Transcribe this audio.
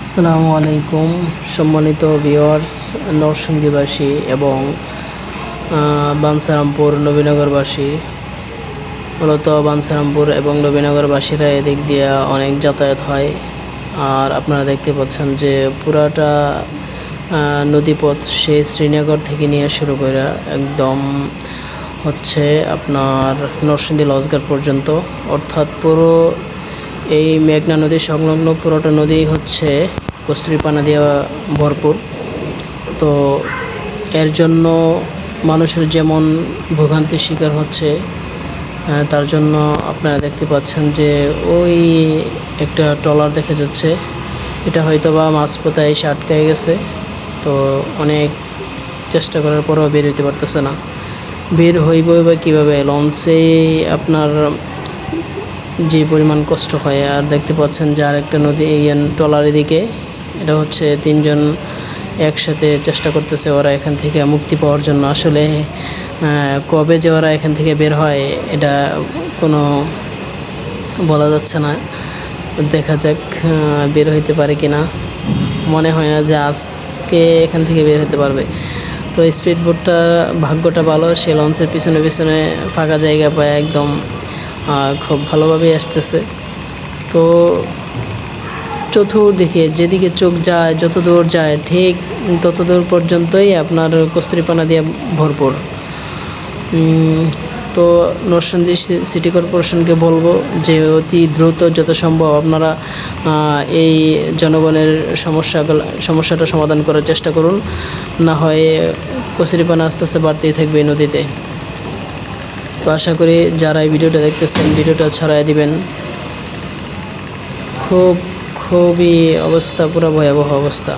আসসালামু আলাইকুম সম্মানিত ভিউয়ার্স, নরসিংদীবাসী এবং বাঞ্ছারামপুর নবীনগরবাসী। মূলত বাঞ্ছারামপুর এবং নবীনগরবাসীরা এদিক দিয়ে অনেক যাতায়াত হয়। আর আপনারা দেখতে পাচ্ছেন যে পুরাটা নদীপথ সেই শ্রীনগর থেকে নিয়ে শুরু করে একদম হচ্ছে আপনার নরসিংদী লঞ্চঘাট পর্যন্ত, অর্থাৎ পুরো এই মেঘনা নদী সংলগ্ন পুরোটা নদী হচ্ছে কস্তুরীপানা দিয়ে ভরপুর। তো এর জন্য মানুষের যেমন ভোগান্তির শিকার হচ্ছে, তার জন্য আপনারা দেখতে পাচ্ছেন যে ওই একটা ট্রলার দেখা যাচ্ছে, এটা হয়তো বা মাঝপথে এসে আটকায় গেছে। তো অনেক চেষ্টা করার পরেও বের হইতে পারতেছে না। বের হইব বা কীভাবে, লঞ্চে আপনার যে পরিমাণ কষ্ট হয়। আর দেখতে পাচ্ছেন যে আরেকটা নদী এই ট্রলারের দিকে, এটা হচ্ছে তিনজন একসাথে চেষ্টা করতেছে ওরা এখান থেকে মুক্তি পাওয়ার জন্য। আসলে কবে যে ওরা এখান থেকে বের হয় এটা কোনো বলা যাচ্ছে না। দেখা যাক বের হইতে পারে কিনা। মনে হয় না যে আজকে এখান থেকে বের হতে পারবে। তো স্পিড বোটটা ভাগ্যটা ভালো, সে লঞ্চের পিছনে পিছনে ফাঁকা জায়গা পায় একদম খুব ভালোভাবেই আসতেছে। তো চতুর্দিকে যেদিকে চোখ যায়, যত দূর যায় ঠিক তত দূর পর্যন্তই আপনার কস্তুরীপানা দিয়ে ভরপুর। তো নরসিংদী সিটি কর্পোরেশনকে বলবো যে অতি দ্রুত যত সম্ভব আপনারা এই জনগণের সমস্যাটা সমাধান করার চেষ্টা করুন। না হয় কস্তুরীপানা আস্তে আস্তে বাড়তেই থাকবে এই নদীতে। তো আশা করি যারা এই ভিডিওটা দেখতেছেন ভিডিওটা ছড়ায় দিবেন। খুবই অবস্থা পুরো ভয়াবহ অবস্থা।